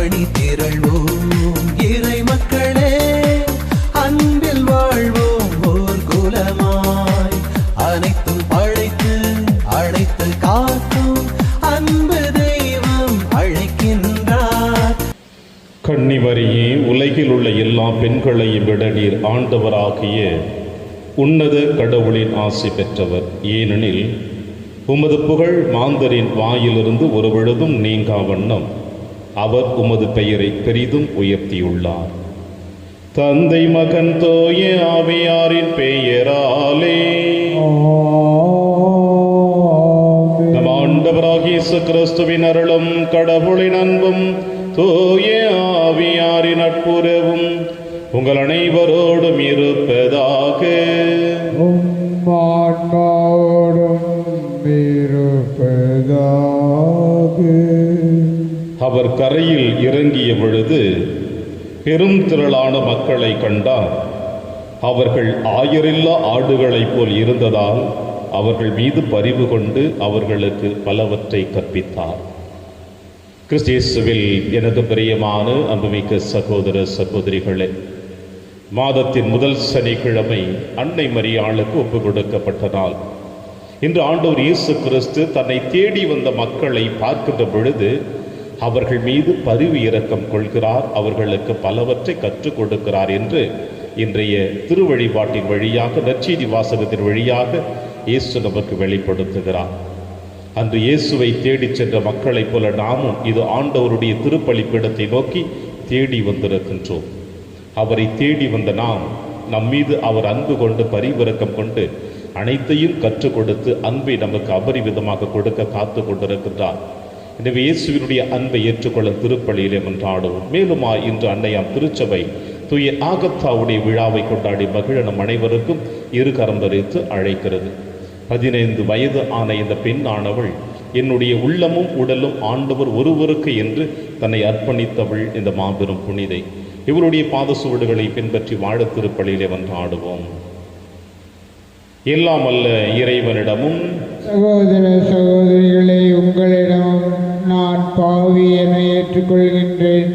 அணி திரள்வோம் இறை மக்களே, அன்பில் வாழ்வோம் ஓர் குலமாய். அனைத்தும் படைத்து அழைத்து காக்கும் அன்பு தெய்வம் அழைக்கின்றார். கன்னிமரியே, உலகில் உள்ள எல்லா பெண்களையும் விட நீர் ஆண்டவராகிய உன்னத கடவுளின் ஆசி பெற்றவர். ஏனெனில் உமது புகழ் மாந்தரின் வாயிலிருந்து ஒரு பொழுதும் நீங்கா வண்ணம் அவர் உமது பெயரை பெரிதும் உயர்த்தியுள்ளார். தந்தை, மகன், தூய ஆவியாரின் பெயராலே நம் ஆண்டவராகிய இயேசு கிறிஸ்துவின் அருளும் கடவுளின் அன்பும் தூய ஆவியாரின் நட்புறவும் உங்கள் அனைவரோடும் இருப்பதாக. அவர் கரையில் இறங்கிய பொழுது பெரும் திரளான மக்களை கண்டார். அவர்கள் ஆயரில்லா ஆடுகளைப் போல் இருந்ததால் அவர்கள் மீது பரிவு கொண்டு அவர்களுக்கு பலவற்றை கற்பித்தார். கிறிஸ்து-இயேசுவில் எனக்கு பிரியமான அன்புமிக்க சகோதர சகோதரிகளே, மாதத்தின் முதல் சனிக்கிழமை அன்னை மரியாளுக்கு ஒப்பு கொடுக்கப்பட்ட நாள். இன்று ஆண்டவர் இயேசு கிறிஸ்து தன்னை தேடி வந்த மக்களை பார்க்கின்ற பொழுது அவர்கள் மீது பரிவு இரக்கம் கொள்கிறார், அவர்களுக்கு பலவற்றை கற்றுக் கொடுக்கிறார் என்று இன்றைய திருவழிபாட்டின் வழியாக, நற்செய்தி வாசகத்தின் வழியாக இயேசு நமக்கு வெளிப்படுத்துகிறார். அன்று இயேசுவை தேடி சென்ற மக்களைப் போல நாமும் இது ஆண்டவருடைய திருப்பலிப்பீடத்தை நோக்கி தேடி வந்திருக்கின்றோம். அவரை தேடி வந்த நாம் நம்மீது அவர் அன்பு கொண்டு பரிவிரக்கம் கொண்டு அனைத்தையும் கற்றுக் கொடுத்து அன்பை நமக்கு அபரிவிதமாக கொடுக்க காத்து கொண்டிருக்கின்றார். எனவே இயேசுவினுடைய அன்பை ஏற்றுக்கொள்ள திருப்பலியிலே மன்றாடுவோம். மேலுமா இன்று அன்னையாம் திருச்சபை தூய ஆகத்தாவுடைய விழாவை கொண்டாடி மகிழ நம் அனைவருக்கும் இரு கரம் தரித்து அழைக்கிறது. 15 வயது ஆன இந்த பெண்ணானவள் என்னுடைய உள்ளமும் உடலும் ஆண்டவர் ஒருவருக்கு என்று தன்னை அர்ப்பணித்தவள் இந்த மாபெரும் புனிதை. இவருடைய பாத சுவடுகளை பின்பற்றி வாழ திருப்பலியிலே மன்றாடுவோம். எல்லாம் அல்ல இறைவனிடமும் சகோதர சகோதரிகளை, உங்களிடமும் நான் பாவி என ஏற்றுக்கொள்கின்றேன்.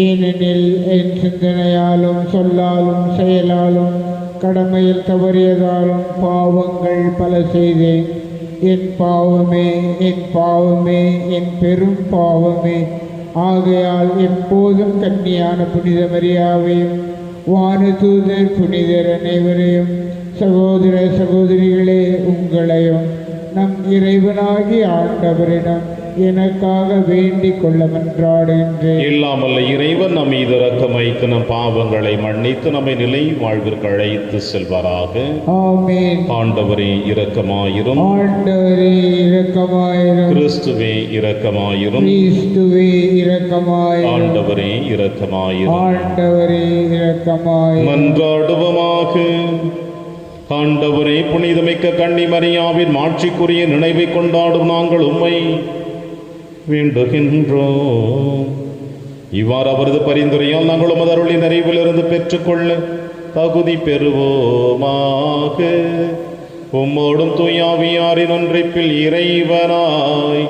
ஏனெனில் என் சிந்தனையாலும் சொல்லாலும் செயலாலும் கடமையில் தவறியதாலும் பாவங்கள் பல செய்தேன். என் பாவமே, என் பாவமே, என் பெரும் பாவமே. ஆகையால் எப்போதும் கன்னியான புனித மரியாவையும் வானதூதர் புனிதர் அனைவரையும், சகோதர சகோதரிகளே உங்களையும் நம் இறைவனாகி ஆண்டவரிடம் எனக்காக வேண்டிக் கொள்ள மன்றாடுகின்றேன். இல்லாமல்ல இறைவன் நம் மீது இரக்கம் வைத்து நம் பாவங்களை மன்னித்து நம்மை நிலை வாழ்விற்கு அழைத்து செல்வாராக. ஆமென். ஆண்டவரே இரக்கமாயிரும். ஆண்டவரே இரக்கமாயிரும். கிறிஸ்துவே இரக்கமாயிரும். கிறிஸ்துவே இரக்கமாயிரும். ஆண்டவரே இரக்கமாயிரும். ஆண்டவரே இரக்கமாயிரும். மன்றாடுவோமாக. ஆண்டவரே, புனிதமிக்க கன்னி மரியாவின் மாட்சிக்குரிய நினைவை கொண்டாடும் நாங்கள் உம்மை வேண்டுகின்றோம். இவ்வாறு அவரது பரிந்துரையால் நாங்கள் உமது அருளின் நிறைவிலிருந்து பெற்றுக்கொள்ள தகுதி பெறுவோமாக. உம்மோடும் தூயாவியாரின் ஒன்றைப்பில் இறைவனாய்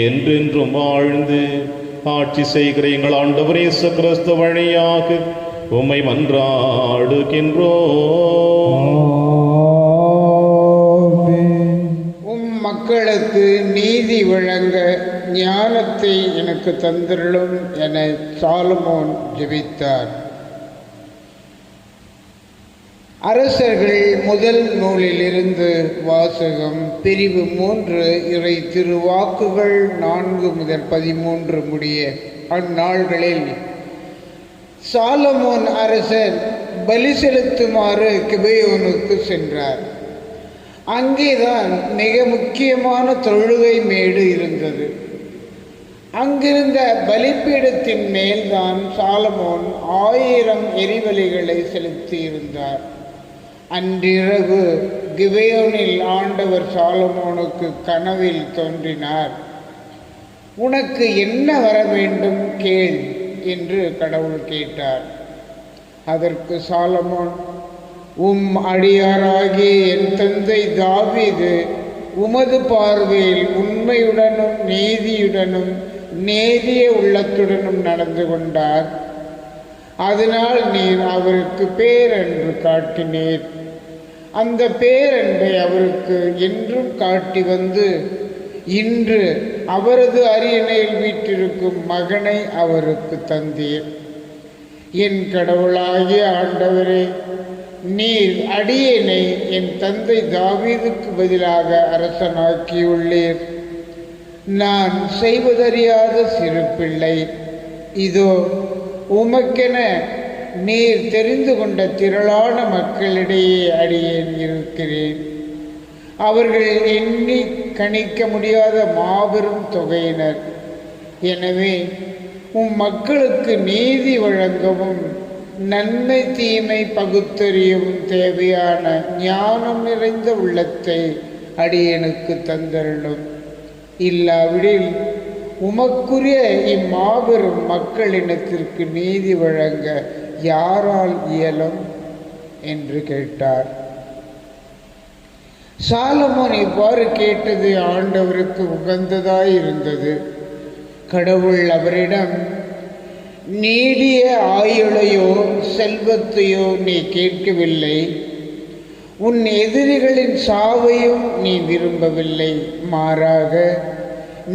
என்றென்றும் வாழ்ந்து ஆட்சி செய்கிற எங்கள் ஆண்டவர் இயேசு கிறிஸ்து வழியாக உம்மை மன்றாடுகின்றோம். மக்களுக்கு நீதி வழங்க ஞானத்தை எனக்கு தந்திரலும் என சாலமோன் ஜெபித்தார். அரசர்கள் முதல் நூலிலிருந்து வாசகம். பிரிவு 3. இறை திருவாக்குகள் 4 முதல் 13 முடிய. அந்நாள்களில் சாலமோன் அரசர் பலி செலுத்துமாறு கிபெயோனுக்கு சென்றார். அங்கேதான் மிக முக்கியமான தொழுகை மேடு இருந்தது. அங்கிருந்த பலிப்பீடத்தின் மேல்தான் சாலமோன் 1000 எரிபலிகளை செலுத்தியிருந்தார். அன்றிரவு கிபெயோனில் ஆண்டவர் சாலமோனுக்கு கனவில் தோன்றினார். உனக்கு என்ன வர வேண்டும் கேள் என்று கடவுள் கேட்டார். அதற்கு சாலமோன், உம் அடியாராகிய என் தந்தை தாவீது உமது பார்வையில் உண்மையுடனும் நீதியுடனும் நேரிய உள்ளத்துடனும் நடந்து கொண்டார். அதனால் நீர் அவருக்கு பேரன்பு காட்டினீர். அந்த பேரன்பை அவருக்கு என்றும் காட்டி வந்து இன்று அவரது அரியணையில் வீற்றிருக்கும் மகனை அவருக்கு தந்தீர். என் கடவுளாகிய ஆண்டவரே, நீர் அடியேனை என் தந்தை தாவீதுக்கு பதிலாக அரசனாக்கியுள்ளீர். நான் செய்வதறியாத சிறு பிள்ளை. இதோ உமக்கென நீர் தெரிந்து கொண்ட திரளான மக்களிடையே அடியேன் இருக்கிறேன். அவர்கள் எண்ணி கணிக்க முடியாத மாபெரும் தொகையினர். எனவே மக்களுக்கு நீதி வழங்கவும் நன்மை தீமை பகுத்தறியவும் தேவையான ஞானம் நிறைந்த உள்ளத்தை அடியேனுக்கு தந்தருளும். இல்லாவிடில் உமக்குரிய இம்மாபெரும் மக்களினத்திற்கு நீதி வழங்க யாரால் இயலும் என்று கேட்டார். சாலமோன் இவ்வாறு கேட்டது ஆண்டவருக்கு உகந்ததாயிருந்தது. கடவுள் அவரிடம், நீடிய ஆயுளையோ செல்வத்தையோ நீ கேட்கவில்லை, உன் எதிரிகளின் சாவையும் நீ விரும்பவில்லை, மாறாக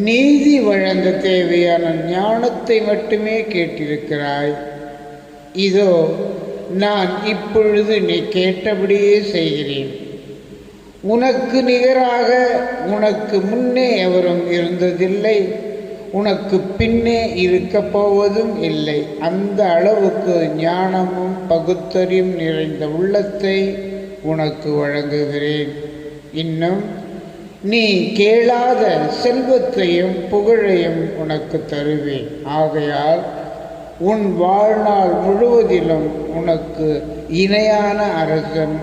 நீதி வழங்க தேவையான ஞானத்தை மட்டுமே கேட்டிருக்கிறாய். இதோ நான் இப்பொழுது நீ கேட்டபடியே செய்கிறேன். உனக்கு நிகராக உனக்கு முன்னே எவரும் இருந்ததில்லை, உனக்கு பின்னே இருக்கப் போவதும் இல்லை. அந்த அளவுக்கு ஞானமும் பகுத்தறியும் நிறைந்த உள்ளத்தை உனக்கு வழங்குகிறேன். இன்னும் நீ கேளாத செல்வத்தையும் புகழையும் உனக்கு தருவேன். ஆகையால் உன் வாழ்நாள் முழுவதிலும் உனக்கு இணையான அரசன்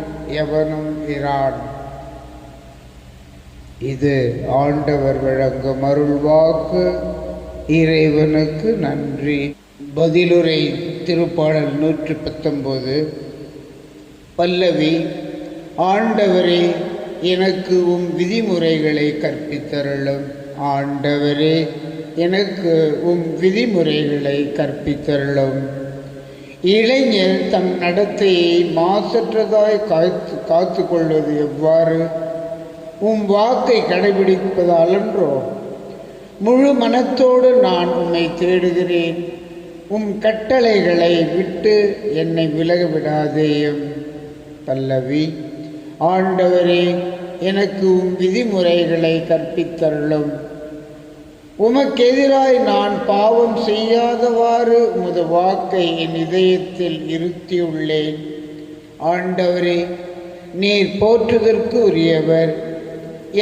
எவனும் இரான். இது ஆண்டவர் வழங்கும் அருள்வாக்கு. இறைவனுக்கு நன்றி. பதிலுரை திருப்பாடல் 119. பல்லவி. ஆண்டவரே, எனக்கு உம் விதிமுறைகளை கற்பித்தருளும். ஆண்டவரே, எனக்கு உம் விதிமுறைகளை கற்பித்தருளும். இளைஞர் தம் நடத்தையை மாசற்றதாய் காத்து கொள்வது எவ்வாறு? உம் வாக்கை கடைபிடிப்பதால் அன்றோ? முழு மனத்தோடு நான் உம்மை தேடுகிறேன். உம் கட்டளைகளை விட்டு என்னை விலக விடாதேயும். பல்லவி. ஆண்டவரே, எனக்கு உம் விதிமுறைகளை கற்பித்தருளும். உமக்கெதிராய் நான் பாவம் செய்யாதவாறு உமது வாக்கை என் இதயத்தில் இருத்தியுள்ளேன். ஆண்டவரே, நீர் போற்றுதற்கு உரியவர்.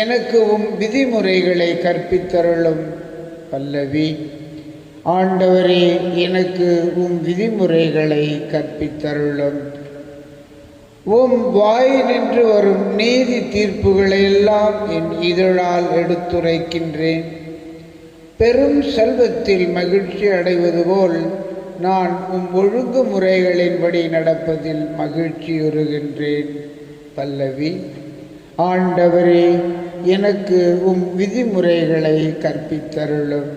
எனக்கு உம் விதிமுறைகளை கற்பித்தருளும். பல்லவி. ஆண்டவரே, எனக்கு உம் விதிமுறைகளை கற்பித்தருளும். உம் வாய் நின்று வரும் நீதி தீர்ப்புகளை எல்லாம் என் இதழால் எடுத்துரைக்கின்றேன். பெரும் செல்வத்தில் மகிழ்ச்சி அடைவது போல் நான் உம் ஒழுங்குமுறைகளின்படி நடப்பதில் மகிழ்ச்சியுறுகின்றேன். பல்லவி. ஆண்டவரே, எனக்கு உம் விதிமுறைகளை கற்பித்தருளும்.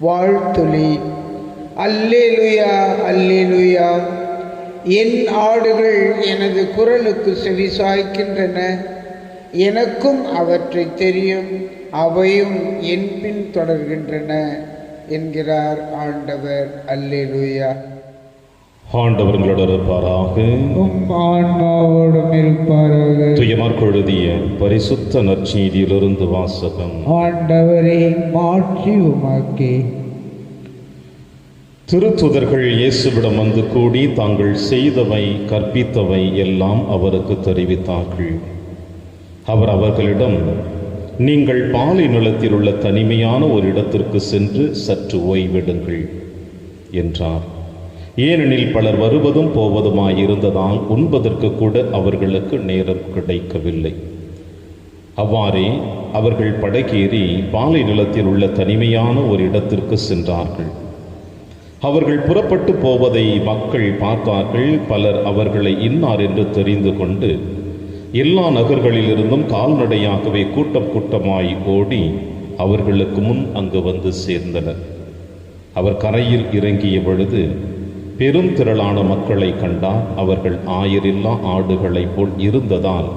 வாழ்த்துளி. அல்லேலுயா, அல்லேலுயா. என் ஆடுகள் எனது குரலுக்கு செவிசாய்க்கின்றன. எனக்கும் அவற்றை தெரியும், அவையும் என் பின் தொடர்கின்றன என்கிறார் ஆண்டவர். அல்லேலுயா. ஆண்டவர் உங்களோடு இருப்பாராக. உம் ஆன்மாவோடும் இருப்பாராக. துயமார்க்கு எழுதிய பரிசுத்த நற்செய்தியிலிருந்து வாசகம். ஆண்டவரே, மாட்சி உமக்கே. திருத்துதர்கள் இயேசுவிடம் வந்து கூடி தாங்கள் செய்தவை கற்பித்தவை எல்லாம் அவருக்கு தெரிவித்தார்கள். அவர் அவர்களிடம், நீங்கள் பாலை நிலத்தில் உள்ள தனிமையான ஒரு இடத்திற்கு சென்று சற்று ஓய்வெடுங்கள் என்றார். ஏனெனில் பலர் வருவதும் போவதுமாயிருந்ததால் உண்பதற்கு கூட அவர்களுக்கு நேரம் கிடைக்கவில்லை. அவ்வாறே அவர்கள் படகேறி பாலை நிலத்தில் உள்ள தனிமையான ஒரு இடத்திற்கு சென்றார்கள். அவர்கள் புறப்பட்டு போவதை மக்கள் பார்த்தார்கள். பலர் அவர்களை இன்னார் என்று தெரிந்து கொண்டு எல்லா நகர்களிலிருந்தும் கால்நடையாகவே கூட்டம் கூட்டமாய் ஓடி அவர்களுக்கு முன் அங்கு வந்து சேர்ந்தனர். அவர் கரையில் இறங்கிய பொழுது பெரும் திரளான மக்களை கண்டார். அவர்கள் ஆயரில்லா ஆடுகளைப் போல் இருந்ததால்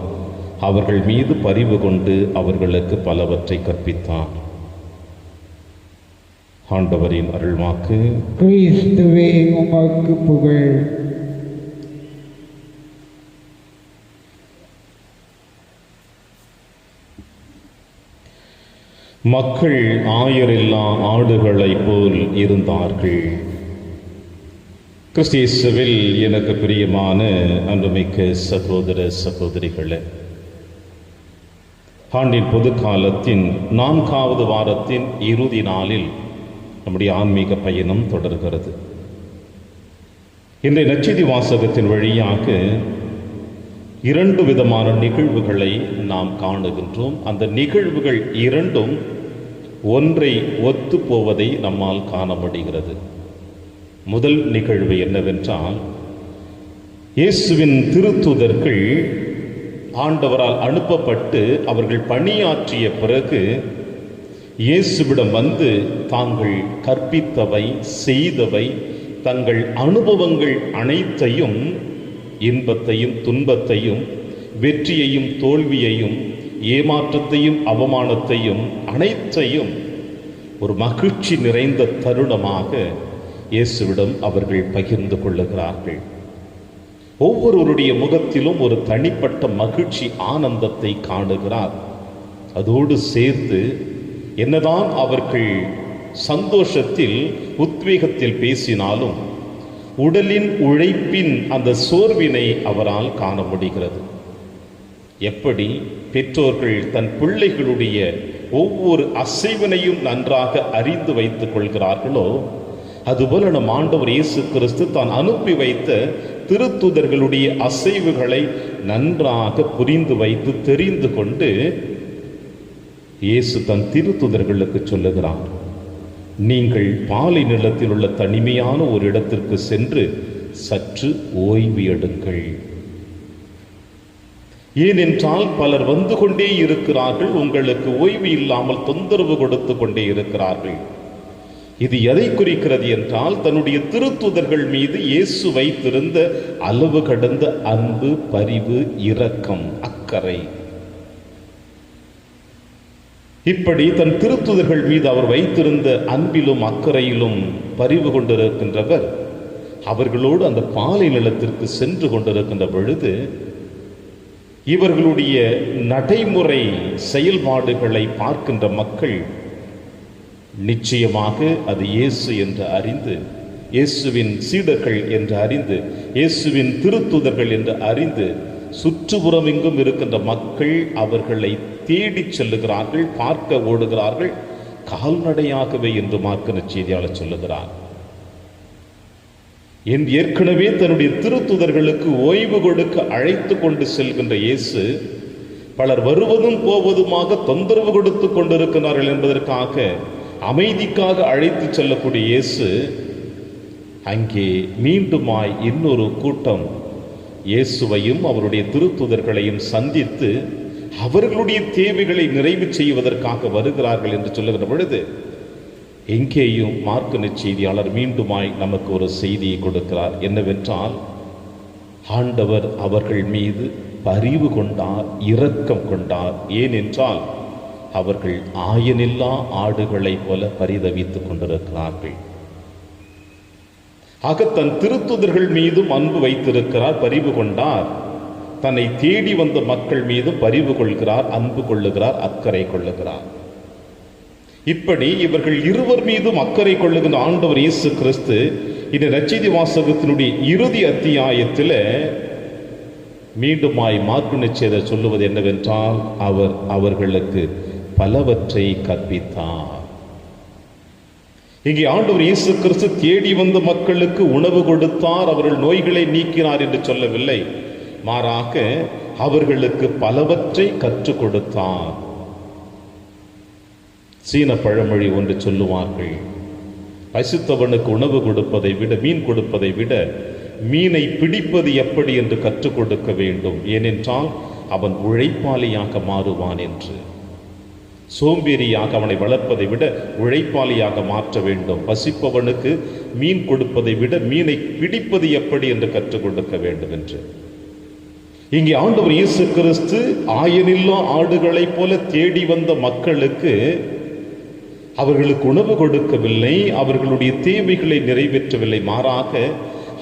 அவர்கள் மீது பரிவு கொண்டு அவர்களுக்கு பலவற்றை கற்பித்தார். ஆண்டவரின் அருள்வாக்கு. கிறிஸ்துவே உமக்கு புகழ். மக்கள் ஆயரில்லா ஆடுகளைப் போல் இருந்தார்கள். கிறிஸ்தியேசுவில் எனக்கு பிரியமான அன்புமிக்க சகோதர சகோதரிகளே, ஆண்டின் பொது காலத்தின் 4வது வாரத்தின் இறுதி நாளில் நம்முடைய ஆன்மீக பயணம் தொடர்கிறது. இன்றைய நற்செய்தி வாசகத்தின் வழியாக 2 விதமான நிகழ்வுகளை நாம் காணுகின்றோம். அந்த நிகழ்வுகள் இரண்டும் ஒன்றை ஒத்து போவதை நம்மால் காண முடிகிறது. முதல் நிகழ்வு என்னவென்றால், இயேசுவின் திருத்தூதர்கள் ஆண்டவரால் அனுப்பப்பட்டு அவர்கள் பணியாற்றிய பிறகு இயேசுவிடம் வந்து தாங்கள் கற்பித்தவை, செய்தவை, தங்கள் அனுபவங்கள் அனைத்தையும், இன்பத்தையும் துன்பத்தையும், வெற்றியையும் தோல்வியையும், ஏமாற்றத்தையும் அவமானத்தையும் அனைத்தையும் ஒரு மகிழ்ச்சி நிறைந்த தருணமாக இயேசுவிடம் அவர்கள் பகிர்ந்து கொள்ளுகிறார்கள். ஒவ்வொருவருடைய முகத்திலும் ஒரு தனிப்பட்ட மகிழ்ச்சி, ஆனந்தத்தை காணுகிறார். அதோடு சேர்த்து என்னதான் அவர்கள் சந்தோஷத்தில், உத்வேகத்தில் பேசினாலும் உடலின் உழைப்பின் அந்த சோர்வினை அவரால் காண முடிகிறது. எப்படி பெற்றோர்கள் தன் பிள்ளைகளுடைய ஒவ்வொரு அசைவினையும் நன்றாக அறிந்து வைத்துக் கொள்கிறார்களோ, அதுபோல நம் ஆண்டவர் இயேசு கிறிஸ்து தான் அனுப்பி வைத்த திருத்தூதர்களுடைய அசைவுகளை நன்றாக புரிந்து வைத்து தெரிந்து கொண்டு இயேசு தன் திருத்தூதர்களுக்கு சொல்லுகிறார், நீங்கள் பாலை நிலத்தில் உள்ள தனிமையான ஒரு இடத்திற்கு சென்று சற்று ஓய்வு எடுங்கள். ஏனென்றால் பலர் வந்து கொண்டே இருக்கிறார்கள், உங்களுக்கு ஓய்வு இல்லாமல் தொந்தரவு கொடுத்து கொண்டே இருக்கிறார்கள். இது எதை குறிக்கிறது என்றால், தன்னுடைய திருத்தூதர்கள் மீது இயேசு வைத்திருந்த அளவு கடந்த அன்பு, பரிவு, இரக்கம், அக்கறை. இப்படி தன் திருத்தூதர்கள் மீது அவர் வைத்திருந்த அன்பிலும் அக்கறையிலும் பரிவு கொண்டிருக்கின்றவர் அவர்களோடு அந்த பாலை நிலத்திற்கு சென்று கொண்டிருக்கின்ற பொழுது இவர்களுடைய நடைமுறை செயல்பாடுகளை பார்க்கின்ற மக்கள் நிச்சயமாக அது இயேசு என்று அறிந்து, இயேசுவின் சீடர்கள் என்று அறிந்து, இயேசுவின் திருத்தூதர்கள் என்று அறிந்து சுற்றுப்புறம் எங்கும் இருக்கின்ற மக்கள் அவர்களை தேடி செல்லுகிறார்கள், பார்க்க ஓடுகிறார்கள், கால்நடையாகவே என்று மார்க்க நற்செய்தியாளர் சொல்லுகிறார். ஏற்கனவே தன்னுடைய திருத்தூதர்களுக்கு ஓய்வு கொடுக்க அழைத்து கொண்டு செல்கின்ற இயேசு பலர் வருவதும் போவதுமாக தொந்தரவு கொடுத்து கொண்டிருக்கிறார்கள் என்பதற்காக அமைதிக்காக அழைத்து செல்லக்கூடிய இயேசு அங்கே மீண்டுமாய் இன்னொரு கூட்டம் இயேசுவையும் அவருடைய திருத்தூதர்களையும் சந்தித்து அவர்களுடைய தேவைகளை நிறைவு செய்வதற்காக வருகிறார்கள் என்று சொல்லுகிற பொழுது எங்கேயும் மார்க்க நற்செய்தியாளர் மீண்டுமாய் நமக்கு ஒரு செய்தியை கொடுக்கிறார். என்னவென்றால், ஆண்டவர் அவர்கள் மீது பரிவு கொண்டார், இரக்கம் கொண்டார். ஏனென்றால் அவர்கள் ஆயனில்லா ஆடுகளைப் போல பரிதவித்துக் கொண்டிருக்கிறார்கள். ஆக தன் திருத்தூதர்கள் மீதும் அன்பு வைத்திருக்கிறார், பரிவு கொண்டார். தன்னை தேடி வந்த மக்கள் மீதும் பரிவு கொள்கிறார், அன்பு கொள்ளுகிறார், அக்கறை கொள்ளுகிறார். இப்படி இவர்கள் இருவர் மீதும் அக்கறை கொள்ளுகின்ற ஆண்டவர் இயேசு கிறிஸ்து இந்த நற்செய்தி வாசகத்தினுடைய இறுதி அத்தியாயத்தில் மீண்டுமாய் மார்க்கு நற்செய்தியாளர் சொல்லுவது என்னவென்றால், அவர் அவர்களுக்கு பலவற்றை கற்பித்தார். இங்கே ஆண்டவர் இயேசு கிறிஸ்து தேடி வந்த மக்களுக்கு உணவு கொடுத்தார், அவர்கள் நோய்களை நீக்கினார் என்று சொல்லவில்லை. மாறாக அவர்களுக்கு பலவற்றை கற்றுக் கொடுத்தார். சீன பழமொழி ஒன்று சொல்லுவார்கள், பசித்தவனுக்கு உணவு கொடுப்பதை விட, மீன் கொடுப்பதை விட மீனை பிடிப்பது எப்படி என்று கற்றுக் கொடுக்க வேண்டும். ஏனென்றால் அவன் உழைப்பாளியாக மாறுவான் என்று. சோம்பேறியாக அவனை வளர்ப்பதை விட உழைப்பாளியாக மாற்ற வேண்டும். பசிப்பவனுக்கு மீன் கொடுப்பதை விட மீனை பிடிப்பது எப்படி என்று கற்றுக் கொடுக்க வேண்டும் என்று. இங்கே ஆண்டவர் இயேசு கிறிஸ்து ஆயனில்லா ஆடுகளைப் போல தேடி வந்த மக்களுக்கு அவர்களுக்கு உணவு கொடுக்கவில்லை, அவர்களுடைய தேவைகளை நிறைவேற்றவில்லை. மாறாக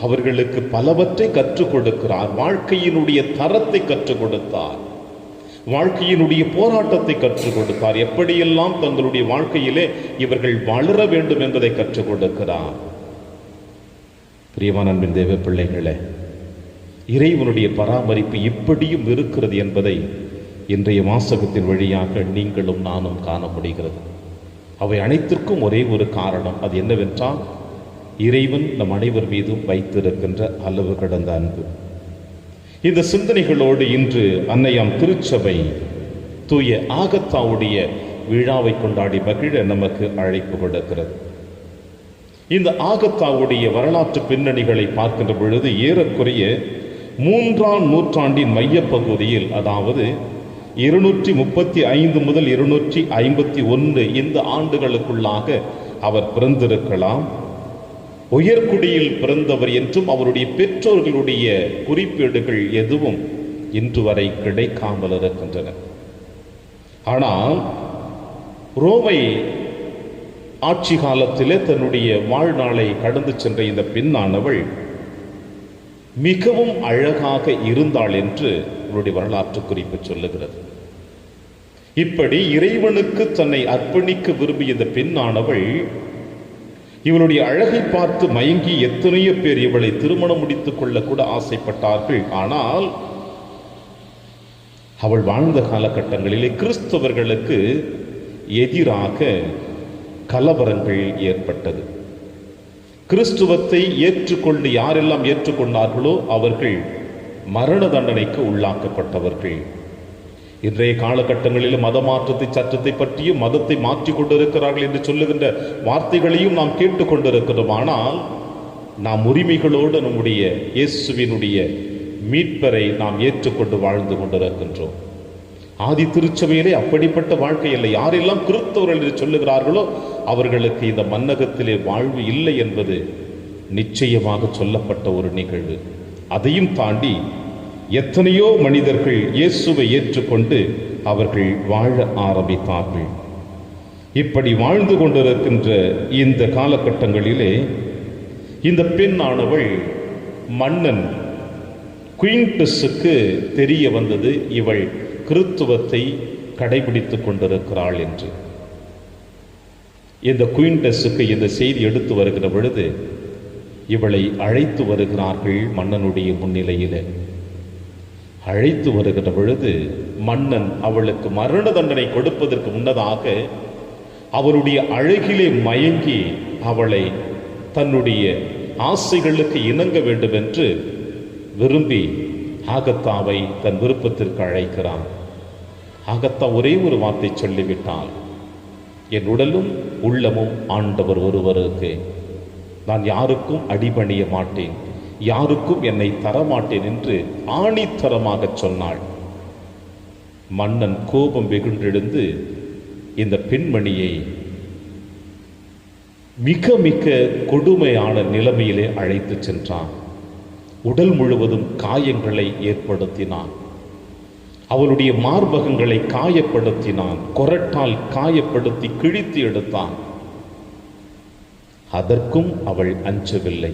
அவர்களுக்கு பலவற்றை கற்றுக் கொடுக்கிறார். வாழ்க்கையினுடைய தரத்தை கற்றுக் கொடுத்தார், வாழ்க்கையினுடைய போராட்டத்தை கற்றுக் கொடுத்தார், எப்படியெல்லாம் தங்களுடைய வாழ்க்கையிலே இவர்கள் வளர வேண்டும் என்பதை கற்றுக் கொடுக்கிறார். பிரியமான அன்பின் தேவ பிள்ளைகளே, இறைவனுடைய பராமரிப்பு இப்படியும் இருக்கிறது என்பதை இன்றைய வாசகத்தின் வழியாக நீங்களும் நானும் காண முடிகிறது. அவை அனைத்திற்கும் ஒரே ஒரு காரணம். அது என்னவென்றால், இறைவன் நம் அனைவர் மீதும் வைத்திருக்கின்ற அளவு கடந்த அன்பு. இந்த சிந்தனைகளோடு இன்று அன்னையாம் திருச்சபை தூய ஆகத்தாவுடைய விழாவை கொண்டாடி மகிழ நமக்கு அழைப்பு கொடுக்கிறது. இந்த ஆகத்தாவுடைய வரலாற்று பின்னணிகளை பார்க்கின்ற பொழுது ஏறக்குறைய 3ஆம் நூற்றாண்டின் மையப்பகுதியில், அதாவது 235 முதல் 251 இந்த ஆண்டுகளுக்குள்ளாக அவர் பிறந்திருக்கலாம். உயர்குடியில் பிறந்தவர் என்றும் அவருடைய பெற்றோர்களுடைய குறிப்பேடுகள் எதுவும் இன்று வரை கிடைக்காமல் இருக்கின்றன. ஆனால் ரோமை ஆட்சி காலத்திலே தன்னுடைய வாழ்நாளை கடந்து சென்ற இந்த பெண்ணானவள் மிகவும் அழகாக இருந்தாள் என்று அவருடைய வரலாற்று குறிப்பு சொல்லுகிறது. இப்படி இறைவனுக்கு தன்னை அர்ப்பணிக்க விரும்பிய இந்த பெண்ணானவள் இவளுடைய அழகை பார்த்து மயங்கி எத்தனையோ பேர் இவளை திருமணம் முடித்துக் கொள்ள கூட ஆசைப்பட்டார்கள். ஆனால் அவள் வாழ்ந்த காலகட்டங்களிலே கிறிஸ்தவர்களுக்கு எதிராக கலவரங்கள் ஏற்பட்டது. கிறிஸ்துவத்தை ஏற்றுக்கொண்டு யாரெல்லாம் ஏற்றுக்கொண்டார்களோ அவர்கள் மரண தண்டனைக்கு உள்ளாக்கப்பட்டவர்கள். இன்றைய காலகட்டங்களில் மத மாற்றத்தை சட்டத்தை பற்றியும் மதத்தை மாற்றிக் கொண்டிருக்கிறார்கள் என்று சொல்லுகின்ற வார்த்தைகளையும் நாம் கேட்டுக்கொண்டிருக்கிறோம். ஆனால் நாம் உரிமைகளோடு நம்முடைய இயேசுவினுடைய மீட்பரை நாம் ஏற்றுக்கொண்டு வாழ்ந்து கொண்டிருக்கின்றோம். ஆதி திருச்சபையிலே அப்படிப்பட்ட வாழ்க்கை இல்லை. யாரெல்லாம் கிறிஸ்தவர்கள் என்று சொல்லுகிறார்களோ அவர்களுக்கு இந்த மன்னகத்திலே வாழ்வு இல்லை என்பது நிச்சயமாக சொல்லப்பட்ட ஒரு நிகழ்வு. அதையும் தாண்டி எத்தனையோ மனிதர்கள் இயேசுவை ஏற்றுக்கொண்டு அவர்கள் வாழ ஆரம்பித்தார்கள். இப்படி வாழ்ந்து கொண்டிருக்கின்ற இந்த காலகட்டங்களிலே இந்த பெண்ணானவள் மன்னன் குயின்டஸுக்கு தெரிய வந்தது இவள் கிறிஸ்துவத்தை கடைபிடித்துக் கொண்டிருக்கிறாள் என்று. இந்த குயின்டஸுக்கு இந்த செய்தி எடுத்து வருகிற பொழுது இவளை அழைத்து வருகிறார்கள் மன்னனுடைய முன்னிலையிலே. அழைத்து வருகிற பொழுது மன்னன் அவளுக்கு மரண தண்டனை கொடுப்பதற்கு முன்னதாக அவளுடைய அழகிலே மயங்கி அவளை தன்னுடைய ஆசைகளுக்கு இணங்க வேண்டும் என்று விரும்பி ஆகத்தாவை தன் விருப்பத்திற்கு அழைக்கிறான். ஆகத்தா ஒரே ஒரு வார்த்தை சொல்லிவிட்டால், என் உடலும் உள்ளமும் ஆண்டவர் ஒருவருக்கு, நான் யாருக்கும் அடிபணிய மாட்டேன், யாருக்கும் என்னை தரமாட்டேன் என்று ஆணித்தரமாக சொன்னாள். மன்னன் கோபம் வெகுண்டெழுந்து இந்த பெண்மணியை மிக மிக கொடுமையான நிலைமையிலே அழைத்து சென்றான். உடல் முழுவதும் காயங்களை ஏற்படுத்தினான். அவளுடைய மார்பகங்களை காயப்படுத்தினான். கொரட்டால் காயப்படுத்தி கிழித்து எடுத்தான். அதற்கும் அவள் அஞ்சவில்லை.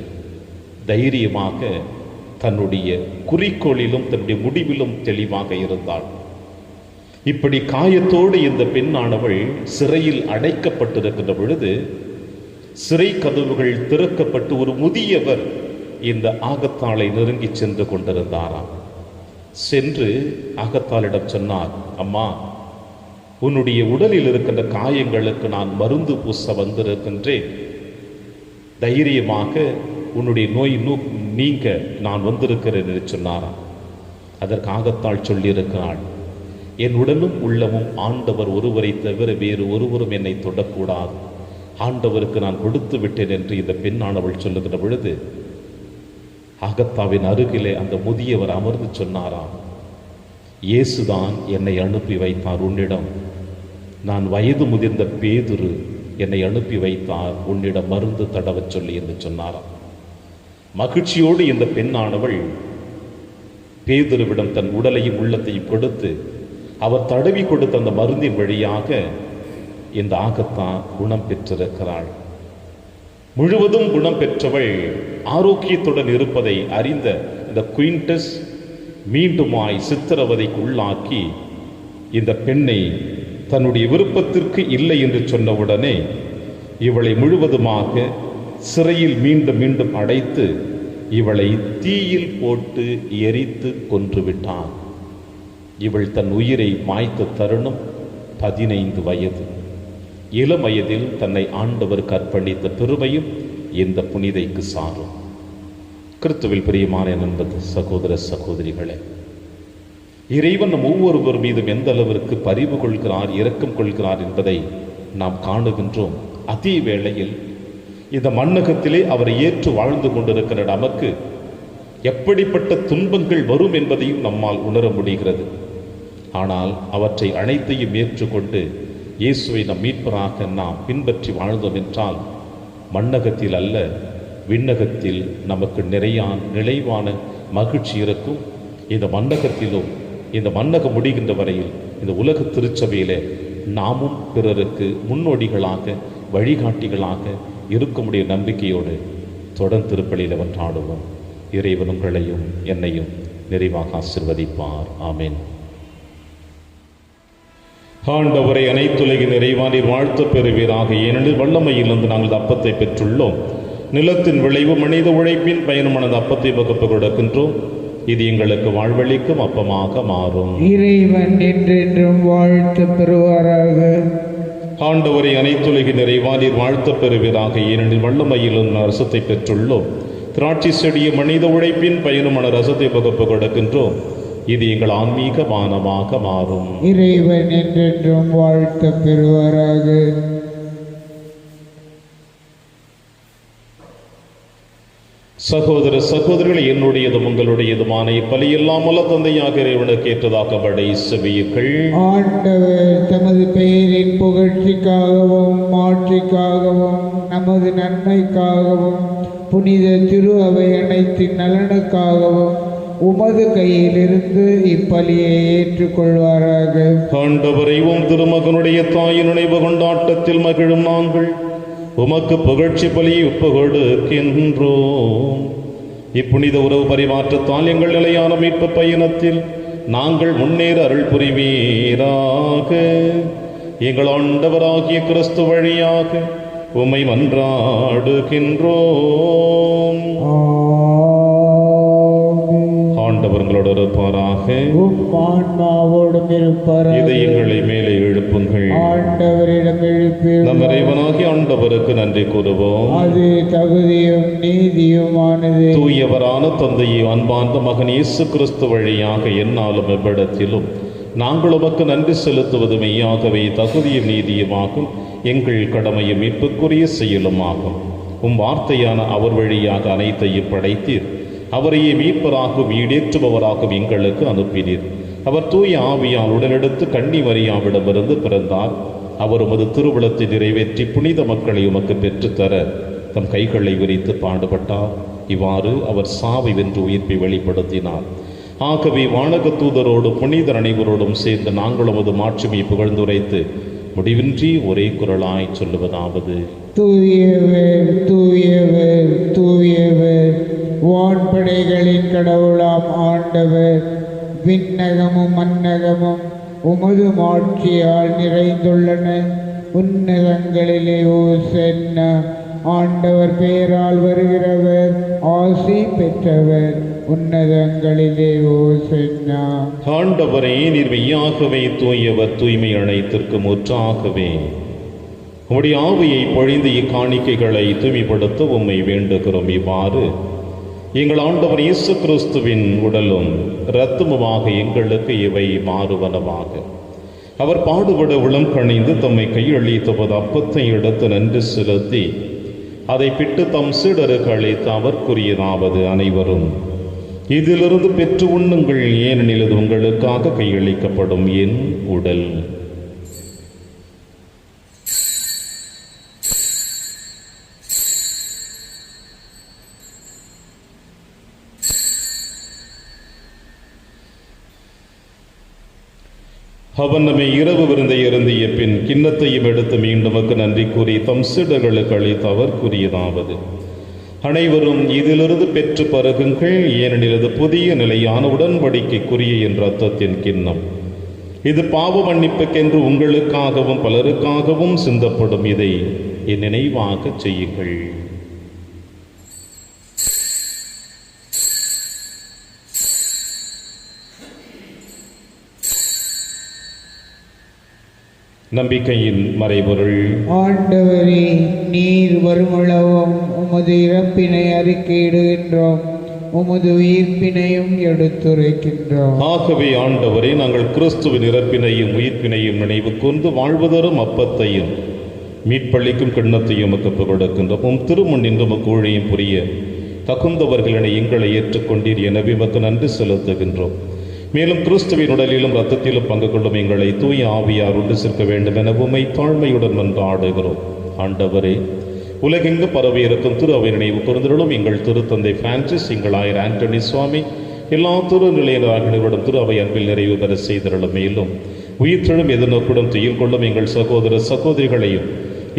தைரியமாக தன்னுடைய குறிக்கோளிலும் தன்னுடைய முடிவிலும் தெளிவாக இருந்தாள். இப்படி காயத்தோடு இந்த பெண்ணானவள் சிறையில் அடைக்கப்பட்டிருக்கின்ற பொழுது சிறை கதவுகள் திறக்கப்பட்டு ஒரு முதியவர் இந்த ஆகத்தாளை நெருங்கி சென்று கொண்டிருந்தாராம். சென்று ஆகத்தாளிடம் சொன்னார், அம்மா, உன்னுடைய உடலில் இருக்கின்ற காயங்களுக்கு நான் மருந்து பூச வந்திருக்கின்றேன். தைரியமாக உன்னுடைய நோய் நீங்க நான் வந்திருக்கிறேன் என்று சொன்னாராம். அதற்கு ஆகத்தாள் சொல்லியிருக்கிறாள், என் உடலும் உள்ளமும் ஆண்டவர் ஒருவரை தவிர வேறு ஒருவரும் என்னை தொடக்கூடாது, ஆண்டவருக்கு நான் கொடுத்து விட்டேன் என்று இந்த பெண்ணானவள் சொல்லுகிற பொழுது ஆகத்தாவின் அருகிலே அந்த முதியவர் அமர்ந்து சொன்னாராம், இயேசுதான் என்னை அனுப்பி வைத்தார் உன்னிடம். நான் வயது முதிர்ந்த பேதுரு என்னை அனுப்பி வைத்தார், உன்னிடம் மருந்து தடவச் சொல்லி என்று சொன்னாராம். மகிழ்ச்சியோடு இந்த பெண்ணானவள் பேதுருவிடம் தன் உடலையும் உள்ளத்தையும் கொடுத்து அவர் தடவி கொடுத்த அந்த மருந்தின் வழியாக இந்த ஆகத்தான் குணம் பெற்றிருக்கிறாள். முழுவதும் குணம் பெற்றவள் ஆரோக்கியத்துடன் இருப்பதை அறிந்த இந்த குயின்டஸ் மீண்டுமாய் சித்திரவதைக்கு உள்ளாக்கி இந்த பெண்ணை தன்னுடைய விருப்பத்திற்கு இல்லை என்று சொன்னவுடனே இவளை முழுவதுமாக சிறையில் மீண்டும் மீண்டும் அடைத்து இவளை தீயில் போட்டு எரித்து கொன்றுவிட்டான். இவள் தன் உயிரை மாய்த்த தருணம் 15 வயது. இளம் வயதில் தன்னை ஆண்டவருக்கு அர்ப்பணித்த பெருமையும் இந்த புனிதைக்கு சாரும். கிறிஸ்துவில் பிரியமான நண்பர் சகோதர சகோதரிகளே, இறைவன் நம் ஒவ்வொருவர் மீதும் எந்த அளவிற்கு பரிவு கொள்கிறார், இரக்கம் கொள்கிறார் என்பதை நாம் காணுகின்றோம். அதே வேளையில் இந்த மண்ணகத்திலே அவரை ஏற்று வாழ்ந்து கொண்டிருக்கிற நமக்கு எப்படிப்பட்ட துன்பங்கள் வரும் என்பதையும் நம்மால் உணர முடிகிறது. ஆனால் அவற்றை அனைத்தையும் ஏற்றுக்கொண்டு இயேசுவை நம் மீட்பராக நாம் பின்பற்றி வாழ்ந்தோம் என்றால் மண்ணகத்தில் அல்ல, விண்ணகத்தில் நமக்கு நிலைவான மகிழ்ச்சி இருக்கும். இந்த மண்ணகத்திலும் இந்த மண்ணகம் முடிகின்ற வரையில் இந்த உலக திருச்சபையிலே நாமும் பிறருக்கு முன்னோடிகளாக வழிகாட்டிகளாக இருக்க முடிய நம்பிக்கையோடு தொடர்ந்து திருப்பலியில் வென்றாடுவோம். இறைவன் உங்களையும் என்னையும் நிறைவாக ஆசீர்வதிப்பார். ஆமென். ஆண்டவரை அனைத்துலகின் நிறைவானீர் வாழ்த்து பெறுவீராக. ஏனெனில் வல்லமையிலிருந்து நாங்கள் அப்பத்தை பெற்றுள்ளோம். நிலத்தின் விளைவு மனித உழைப்பின் பயணமானது அப்பத்தை வகுப்பு கொடுக்கின்றோம். இது எங்களுக்கு வாழ்வளிக்கும் அப்பமாக மாறும். இறைவன் என்றென்றும் வாழ்த்து பெறுவாராக. ஆண்டவரை அனைத்துலகின் நிறைவானீர் வாழ்த்து பெறுவீராக. ஏனெனில் வல்லமையிலிருந்து ரசத்தை பெற்றுள்ளோம். திராட்சை செடிய மனித உழைப்பின் பயணமான ரசத்தை வகுப்பு கொடுக்கின்றோம். இது எங்கள் ஆன்மீக மானமாக மாறும். இறைவன் என்றென்றும் வாழ்த்து பெறுவாராக. சகோதர சகோதரிகளை, என்னுடையதும் உங்களுடையதுமான இப்பலியெல்லாம் உள்ள தந்தையாக இறைவனுக்கு ஏற்றதாக்கப்பட செவியுங்கள். ஆண்டவர் தமது பெயரின் புகழ்ச்சிக்காகவும் மாட்சிக்காகவும் நமது நன்மைக்காகவும் புனித திரு அவை அனைத்தின் நலனுக்காகவும் உமது கையிலிருந்து இப்பலியை ஏற்றுக்கொள்வாராக. ஆண்டவரையும் திருமகனுடைய தாயின் நினைவு கொண்டாட்டத்தில் மகிழும் நாங்கள் உமக்கு புகழ்ச்சி பலியை ஒப்பு கொடுக்கின்றோம். இப்புனித உறவு பரிமாற்றத்தால் எங்கள் நிலையான மீட்பு பயணத்தில் நாங்கள் முன்னேற அருள் புரிவீராக. எங்கள் ஆண்டவராகிய கிறிஸ்து வழியாக உம்மை மன்றாடுகின்றோம். ஆண்டவர்களோடு இருப்பாராக. ஆன்மாவோடும் இருப்பாராக. இதயங்களை மேலே எழுப்புங்கள். ஆண்டவரிடம் எழுப்பி நம் இறைவனாகிய ஆண்டவருக்கு நன்றி கூறுவோம். அது தகுதியும் நீதியுமானது. தூயவரான தந்தையை அன்பார்ந்த மகன் இயேசு கிறிஸ்து வழியாக எந்நாளும் எவ்விடத்திலும் நாங்கள் உமக்கு நன்றி செலுத்துவது மெய்யாகவே தகுதியும் நீதியுமாகும். எங்கள் கடமையும் மீட்புக்குரிய செயலுமாகும். வார்த்தையான அவர் வழியாக அனைத்தையும் படைத்தீர். அவரையே மீட்பராகவும் ஈடேற்றுபவராகவும் எங்களுக்கு அனுப்பினீர். அவர் தூய ஆவியால் உடலெடுத்து கன்னி மரியாவிடமிருந்து பிறந்தார். அவர் உமது திருவுளத்தை நிறைவேற்றி புனித மக்களை உமக்கு பெற்றுத்தர தம் கைகளை விரித்து பாடுபட்டார். இவ்வாறு அவர் சாவை வென்று உயிர்ப்பை வெளிப்படுத்தினார். ஆகவே வானக தூதரோடு புனிதர் அனைவரோடும் சேர்ந்து நாங்கள் உமது மாட்சிமை புகழ்ந்துரைத்து முடிவின்றி ஒரே குரலாய் சொல்லுவதாவது: தூயவர் தூயவர் தூயவர், வான்படைகளின் கடவுளாம் ஆண்டவர், விண்ணகமும் மன்னகமும் உமது மாட்சியால் நிறைந்துள்ளன. உன்னதங்களிலே ஓசன்னா. ஆண்டவர் பெயரால் வருகிறவர் ஆசி பெற்றவர். உன்னதங்களிலே ஓசன்னா. ஆண்டவரே, நீர் மெய்யாகவே தூயவர், தூய்மை அனைத்திற்கு முற்றாகவே உம்முடைய ஆவியை பொழிந்து இக்காணிக்கைகளை தூய்மைப்படுத்த உம்மை வேண்டுகிறோம். இவ்வாறு எங்கள் ஆண்டவர் இயேசு கிறிஸ்துவின் உடலும் இரத்தமுமாக எங்களுக்கு இவை மாறுவனவாக. அவர் பாடுபட உளம் கணிந்து தம்மை கையளித்தபோது அப்பத்தை எடுத்து நன்றி செலுத்தி அதை பிட்டு தம் சீடருக்கு அளித்து அவர் கூறியதாவது: அனைவரும் இதிலிருந்து பெற்று உண்ணுங்கள், ஏனெனில் இது உங்களுக்காக கையளிக்கப்படும் என் உடல். அவன் நம்மை இரவு விருந்தை அருந்திய பின் கிண்ணத்தையும் எடுத்து மீண்டுமக்கு நன்றி கூறி தம் சீடர்களுக்கு அளித்து அவர் கூறியதாவது: அனைவரும் இதிலிருந்து பெற்று பருகுங்கள், ஏனெனில் இது புதிய நிலையான உடன்படிக்கைக்குரிய என்ற ரத்தத்தின் கிண்ணம். இது பாவ மன்னிப்புக்கென்று உங்களுக்காகவும் பலருக்காகவும் சிந்தப்படும். இதை என் நினைவாக செய்யுங்கள். நம்பிக்கையின் மறைபொருள். ஆண்டவரே, நீர் வருமளவும் உமது இறப்பினை அறிக்கையிடுகின்றோம், உமது உயிர்ப்பினையும் எடுத்துரைக்கின்றோம். ஆகவே ஆண்டவரே, நாங்கள் கிறிஸ்துவின் இறப்பினையும் உயிர்ப்பினையும் நினைவு கூர்ந்து வாழ்வதரும் அப்பத்தையும் மீட்பளிக்கும் கிண்ணத்தையும் உமக்கு கொடுக்கின்றோம். உம் திருமுன் நின்று உமக்கு ஊழியம் புரிய தகுந்தவர்களினை எங்களை ஏற்றுக்கொண்டீர். எனவே உமக்கு நன்றி செலுத்துகின்றோம். மேலும் கிறிஸ்துவின் உடலிலும் இரத்தத்திலும் பங்கு கொள்ளும் எங்களை தூய ஆவியார் ஒன்று சேர்க்க வேண்டும் என உம்மை தாழ்மையுடன் மன்றாடுகிறோம். ஆண்டவரே, உலகெங்கு பரவி இருக்கும் திரு அவை நினைவு கூர்ந்தருளும். எங்கள் திருத்தந்தை பிரான்சிஸ், எங்கள் ஆயர் ஆண்டனி சுவாமி, எல்லா திருநிலையினர்களுடன் திரு அவை அன்பில் நிறைவு பெற செய்தருளும். மேலும் உயிர்த்தெழும் எதிர்நோக்குடன் துயில் கொள்ளும் எங்கள் சகோதர சகோதரிகளையும்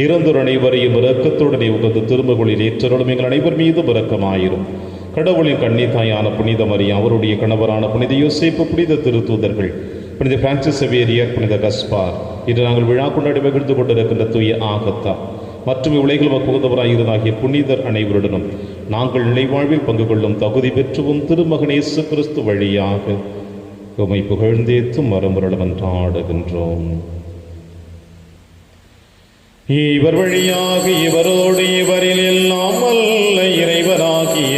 இறந்தோர் அனைவரையும் இரக்கத்துடனே உகந்து திருமகளில் ஏற்றருளும். எங்கள் அனைவர் மீது இரக்கமாயிரும். கடவுளின் கன்னித்தாயான புனித மரியா, அவருடைய கணவரான புனித யோசேப்பு, புனித திருத்தூதர்கள், புனித பிரான்சிஸ் சேவியர், புனித கஸ்பார், இன்று நாங்கள் விழா கொண்டாடி மகிழ்ந்து கொண்டிருக்கின்ற தூய ஆகத்தா மற்றும் இவ்வுலகில் புகுந்தவராயிருந்தாகிய புனிதர் அனைவருடனும் நாங்கள் நிலைவாழ்வில் பங்கு கொள்ளும் தகுதி பெற்றுவும் திருமகன் இயேசு கிறிஸ்து வழியாக உம்மை புகழ்ந்தேத்தும் மரமுரளம் என்றாடுகின்றோம். இவர் வழியாக இவரோடு இவரில் எல்லாம் அல்ல இறைவராகிய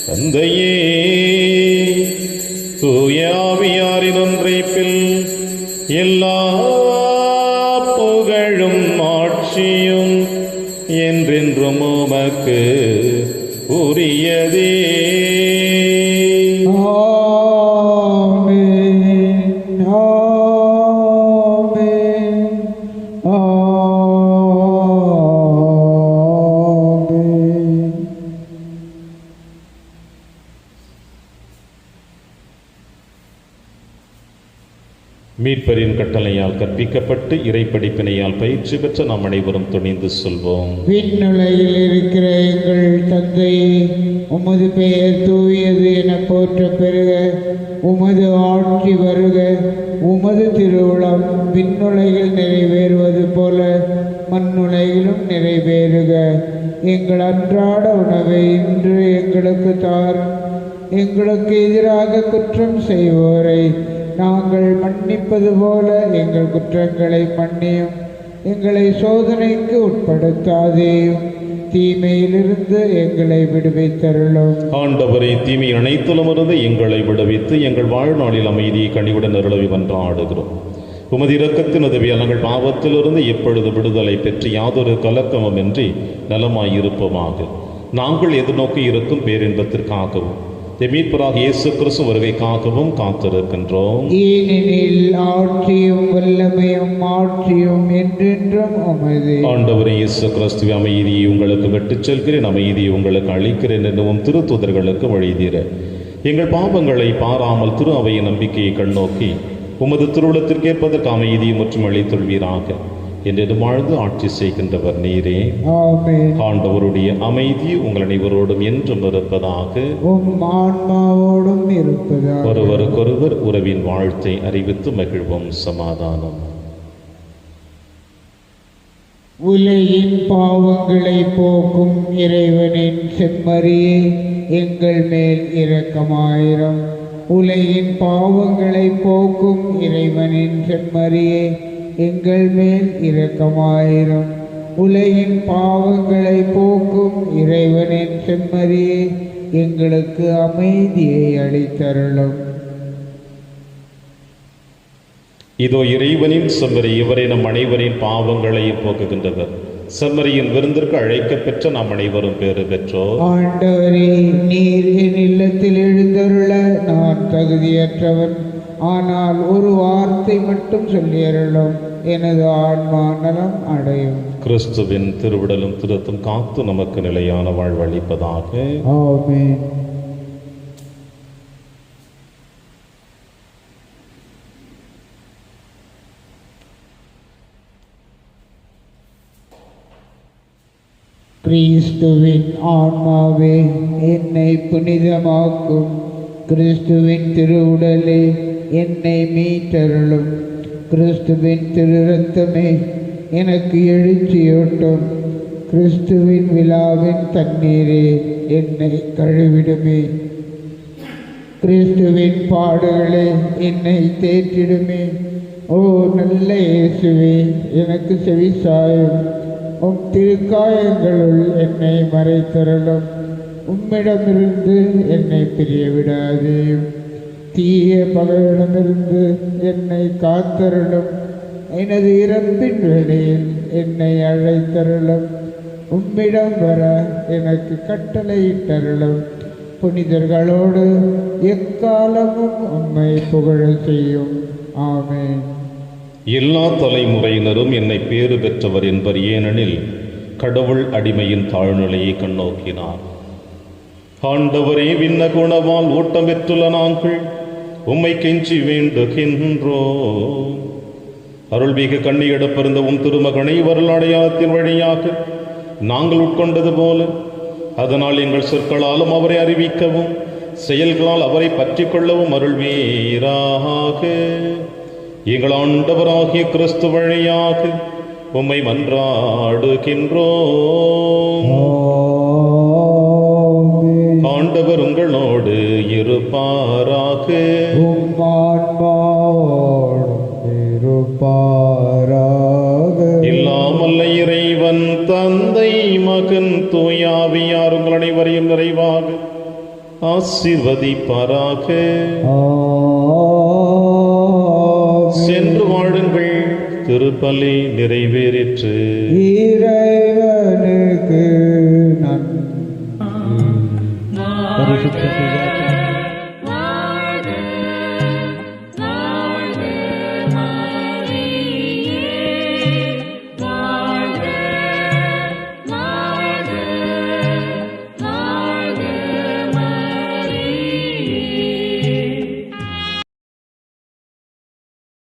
தந்தையே, தூய ஆவியாரின் ஒன்றைப்பில் எல்லா புகழும் ஆட்சியும் என்றென்றும் உமக்கு உரியதே. மீட்பரின் கட்டளையால் கற்பிக்கப்பட்டு இறைப்படிப்பினையால் பயிற்சி பெற்ற நாம் அனைவரும் துணிந்து சொல்வோம். விண்ணுலகில் இருக்கிற எங்கள் தந்தையே, உமது பெயர் தூயது என போற்ற பெறுக. உமது ஆட்சி வருக. உமது திருவுளம் விண்ணுலகில் நிறைவேறுவது போல மண்ணுலகிலும் நிறைவேறுக. எங்கள் அன்றாட உணவை இன்று எங்களுக்கு தாரும். எங்களுக்கு எதிராக குற்றம் செய்வோரை நாங்கள் மன்னிப்பது போல எங்கள் குற்றங்களை மன்னியும். எங்களை சோதனைக்கு உட்படுத்தாதேயும், தீமையிலிருந்து எங்களை விடுவித்தருளும். ஆண்டவரே, தீமை அனைத்திலுமிருந்து எங்களை விடுவித்து எங்கள் வாழ்நாளில் அமைதியை கனிவுடன் அருளவி மன்றாடுகிறோம். உமது இரக்கத்தின் உதவியால் நாங்கள் பாவத்திலிருந்து எப்பொழுது விடுதலை பெற்று யாதொரு கலக்கமுமின்றி நலமாயிருப்போமாக. நாங்கள் எதிர்நோக்கி இருக்கும் பேரின்பத்திற்காகவும் மீட்பராக இயேசு கிறிஸ்து வருகைக்காகவும் காத்திருக்கின்றோம். ஏனெனில் ஆட்சியும் வல்லமையும் ஆட்சியும் என்றென்றும் உமது. ஆண்டவரே இயேசு கிறிஸ்துவே, அமைதியை உங்களுக்கு விட்டுச் செல்கிறேன், அமைதியை உங்களுக்கு அளிக்கிறேன் என்னும் திருத்தூதர்களுக்கு வழிதீர எங்கள் பாவங்களை பாராமல் திரு அவையின் நம்பிக்கையை கண்ணோக்கி உமது திருவுளத்திற்கு ஏற்பதற்கு அமைதியை மற்றும் அளித்தொள்வீராக. என்று வாழ்ந்து ஆட்சி செய்கின்றவர் நீரே. ஆண்டவருடைய அமைதி உங்கள் அனைவரோடும் என்றும் இருப்பதாக. ஆன்மாவோடும் இருப்பதாக. ஒருவருக்கொருவர் உறவின் வாழ்த்தை அறிவித்து மகிழ்வோம். சமாதானம். உலகின் பாவங்களை போக்கும் இறைவனின் செம்மறியே, எங்கள் மேல் இரக்கமாயிரம். உலகின் பாவங்களை போக்கும் இறைவனின் செம்மறியே, எங்கள் மேல் இரக்கமாயிரும். உலகின் பாவங்களை போக்கும் இறைவனின் செம்மறியே, எங்களுக்கு அமைதியை அளித்தருளும். இதோ இறைவனின் செம்மறி, இவரை நம் அனைவரின் பாவங்களையும் போக்குகின்றவர். செம்மறியின் விருந்திற்கு அழைக்கப்பெற்ற நாம் அனைவரும் பேறு பெற்றோர். ஆண்டவரே, நீர் என் இல்லத்தில் எழுந்தருள நான் தகுதியற்றவன். ஆனால் ஒரு வார்த்தை மட்டும் சொல்லியருளும், எனது ஆன்மா நலம் அடையும். கிறிஸ்துவின் திருவிடலும் திருத்தும் காத்து நமக்கு நிலையான வாழ்வளிப்பதாக. ஆமென். கிறிஸ்துவின் ஆன்மாவே என்னை புனிதமாக்கும். கிறிஸ்துவின் திருவுடலே என்னை மீட்டருளும். கிறிஸ்துவின் திரு இரத்தமே எனக்கு எழுச்சியூட்டும். கிறிஸ்துவின் விழாவின் தண்ணீரே என்னை கழுவிடுமே. கிறிஸ்துவின் பாடுகளே என்னை தேற்றிடுமே. ஓ நல்ல இயேசுவே, எனக்கு செவிசாயும். உம் திருக்காயங்களுள் என்னை மறைத்தருளும். உம்மிடமிருந்து என்னை பிரிய விடாதேயும். தீய பகையிடமிருந்து என்னை காத்தருளும். எனது இறப்பின் வேளையில் என்னை அழைத்தருளும். உம்மிடம் வர எனக்கு கட்டளையிட்டருளும். புனிதர்களோடு எக்காலமும் உம்மை புகழ செய்யும். ஆமென். எல்லா தலைமுறையினரும் என்னை பேறு பெற்றவர் என்பர், ஏனெனில் கடவுள் அடிமையின் தாழ்நிலையை கண்ணோக்கினார். ஆண்டவரே, விண்ண குணவால் ஊட்டம் பெற்றுள்ள நாங்கள் உம்மை கெஞ்சி வேண்டுகின்றோம். அருள்மிகு கண்ணியெடுப்பிருந்த உம் திருமகனை வரலாடையாளத்தின் வழியாக நாங்கள் உட்கொண்டது போல, அதனால் எங்கள் சொற்களாலும் அவரை அறிவிக்கவும் செயல்களால் அவரை பற்றி கொள்ளவும் அருள்வீராக. எங்கள் ஆண்டவராகிய கிறிஸ்து வழியாக உம்மை மன்றாடுகின்றோம். ஆண்டவர் உங்களோடு இருப்பாராக. இல்லாமல்ல இறைவன் தந்தை மகன் தூயாவியார் உங்கள் அனைவரையும் நிறைவாக ஆசீர்வதிப்பாராக. சென்று வாழுங்கள், திருப்பலி நிறைவேறிற்று. இறைவனுக்கு நன்றி.